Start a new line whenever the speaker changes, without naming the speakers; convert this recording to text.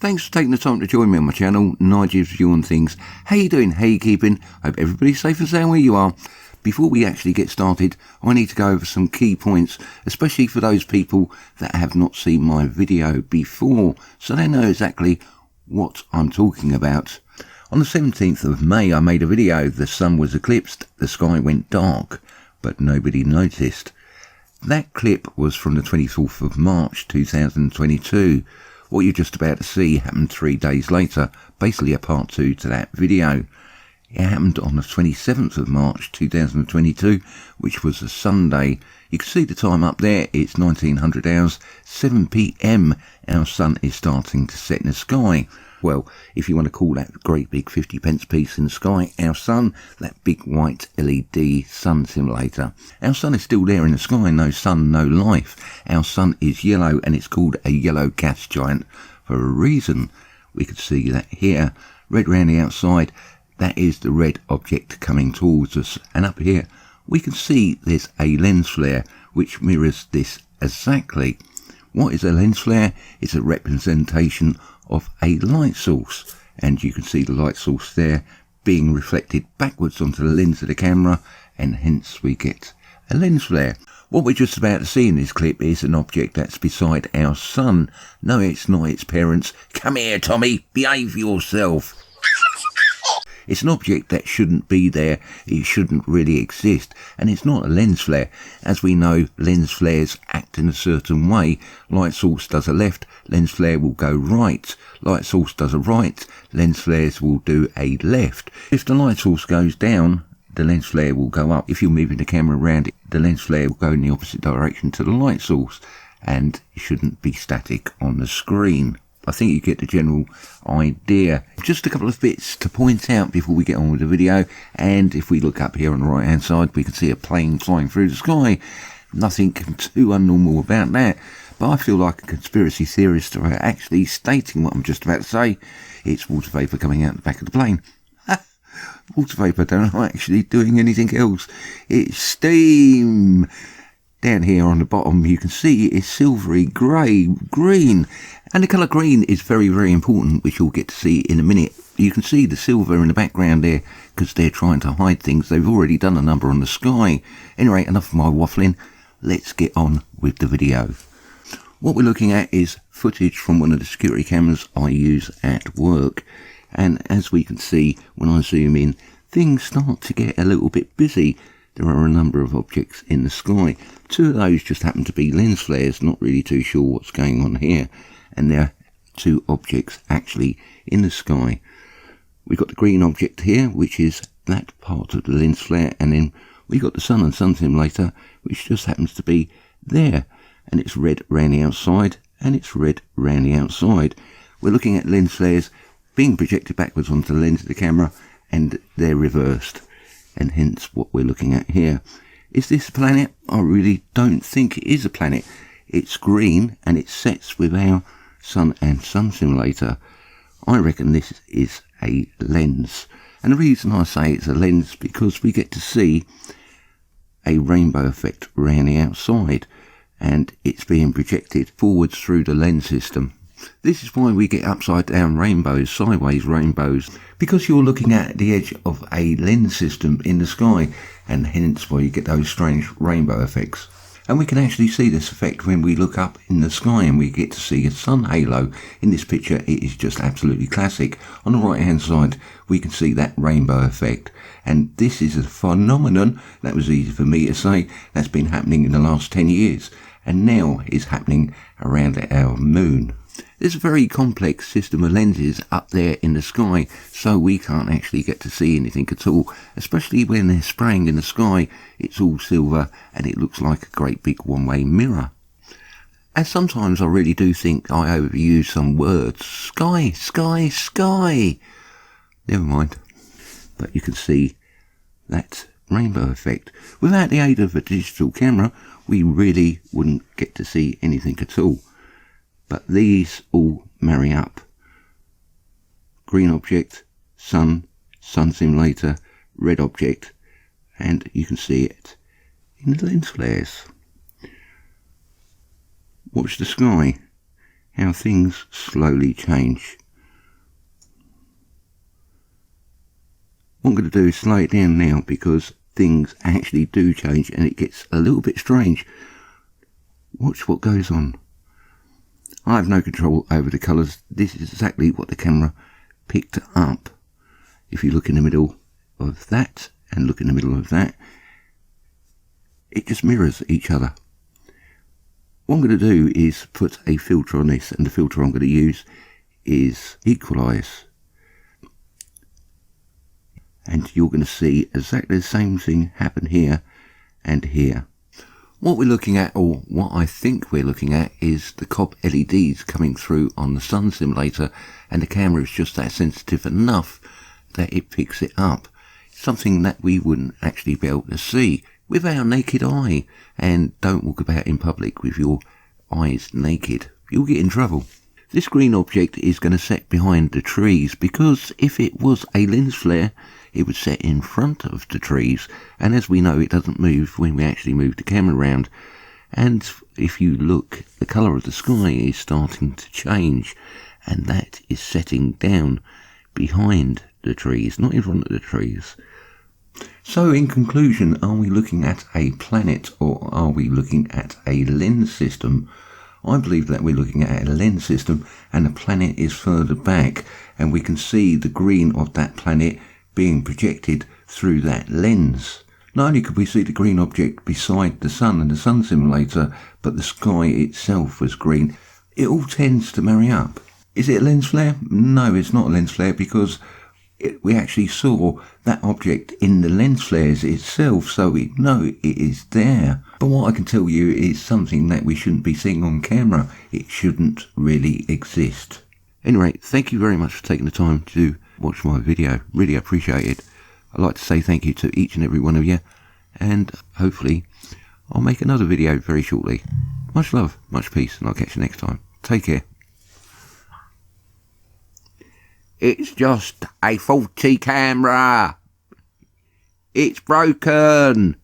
Thanks for taking the time to join me on my channel, Nigel's View on Things. How you doing? How you keeping? Hope everybody's safe and sound where you are. Before we actually get started, I need to go over some key points, especially for those people that have not seen my video before, so they know exactly what I'm talking about. On the 17th of May, I made a video. The sun was eclipsed, the sky went dark, but nobody noticed. That clip was from the 24th of March 2022. What you're just about to see happened 3 days later, basically a part 2 to that video. It happened on the 27th of March 2022, which was a Sunday. You can see the time up there, it's 1900 hours, 7 PM. Our sun is starting to set in the sky. Well, if you want to call that great big 50p piece in the sky, our sun, that big white LED sun simulator. Our sun is still there in the sky, no sun, no life. Our sun is yellow and it's called a yellow gas giant for a reason. We could see that here, red around the outside, that is the red object coming towards us. And up here, we can see there's a lens flare which mirrors this exactly. What is a lens flare? It's a representation of a light source, and you can see the light source there being reflected backwards onto the lens of the camera, and hence we get a lens flare. What we're just about to see in this clip is an object that's beside our sun. No, it's not its parents. Come here, Tommy, behave yourself. It's an object that shouldn't be there, it shouldn't really exist, and it's not a lens flare. As we know, lens flares act in a certain way. Light source does a left, lens flare will go right. Light source does a right, lens flares will do a left. If the light source goes down, the lens flare will go up. If you're moving the camera around, the lens flare will go in the opposite direction to the light source, and it shouldn't be static on the screen. I think you get the general idea. Just a couple of bits to point out before we get on with the video, and if we look up here on the right hand side, we can see a plane flying through the sky. Nothing too unnormal about that, but I feel like a conspiracy theorist are actually stating what I'm just about to say. It's water vapour coming out the back of the plane. Water vapour, they're not actually doing anything else. It's steam. Down here on the bottom you can see it's silvery grey, green, and the colour green is very, very important, which you'll get to see in a minute. You can see the silver in the background there because they're trying to hide things. They've already done a number on the sky. Anyway, enough of my waffling. Let's get on with the video. What we're looking at is footage from one of the security cameras I use at work, and as we can see when I zoom in, things start to get a little bit busy. There are a number of objects in the sky. 2 of those just happen to be lens flares, not really too sure what's going on here. And there are 2 objects actually in the sky. We've got the green object here, which is that part of the lens flare, and then we've got the sun and sun simulator, which just happens to be there. And it's red around the outside, and it's red around the outside. We're looking at lens flares being projected backwards onto the lens of the camera, and they're reversed. And hence what we're looking at here. Is this a planet? I really don't think it is a planet. It's green and it sets with our sun and sun simulator. I reckon this is a lens. And the reason I say it's a lens because we get to see a rainbow effect around the outside, and it's being projected forwards through the lens system. This is why we get upside down rainbows, sideways rainbows, because you're looking at the edge of a lens system in the sky, and hence why you get those strange rainbow effects. And we can actually see this effect when we look up in the sky and we get to see a sun halo. In this picture it is just absolutely classic. On the right hand side we can see that rainbow effect, and this is a phenomenon that was easy for me to say that's been happening in the last 10 years, and now is happening around our moon. There's a very complex system of lenses up there in the sky, so we can't actually get to see anything at all, especially when they're spraying in the sky. It's all silver and it looks like a great big one-way mirror. And sometimes I really do think I overuse some words. Sky, sky, sky. Never mind. But you can see that rainbow effect. Without the aid of a digital camera, we really wouldn't get to see anything at all. But these all marry up. Green object, sun, sun simulator, red object, and you can see it in the lens flares. Watch the sky. how things slowly change. What I'm going to do is slow it down now because things actually do change and it gets a little bit strange. Watch what goes on. I have no control over the colours. This is exactly what the camera picked up. If you look in the middle of that and look in the middle of that, it just mirrors each other. What I'm going to do is put a filter on this, and the filter I'm going to use is Equalize. And you're going to see exactly the same thing happen here and here. What we're looking at, or what I think we're looking at, is the COB LEDs coming through on the sun simulator, and the camera is just that sensitive enough that it picks it up. Something that we wouldn't actually be able to see with our naked eye. And don't walk about in public with your eyes naked. You'll get in trouble. This green object is going to set behind the trees, because if it was a lens flare, it would set in front of the trees, and as we know, it doesn't move when we actually move the camera around. And if you look, the colour of the sky is starting to change, and that is setting down behind the trees, not in front of the trees. So in conclusion, are we looking at a planet or are we looking at a lens system? I believe that we're looking at a lens system, and the planet is further back, and we can see the green of that planet being projected through that lens. Not only could we see the green object beside the sun and the sun simulator, but the sky itself was green. It all tends to marry up. Is it a lens flare? No, it's not a lens flare, because we actually saw that object in the lens flares itself, so we know it is there. But what I can tell you is something that we shouldn't be seeing on camera. It shouldn't really exist. Anyway, thank you very much for taking the time to watch my video. Really appreciate it. I'd like to say thank you to each and every one of you, and hopefully I'll make another video very shortly. Much love, much peace, and I'll catch you next time. Take care. It's just a faulty camera. It's broken.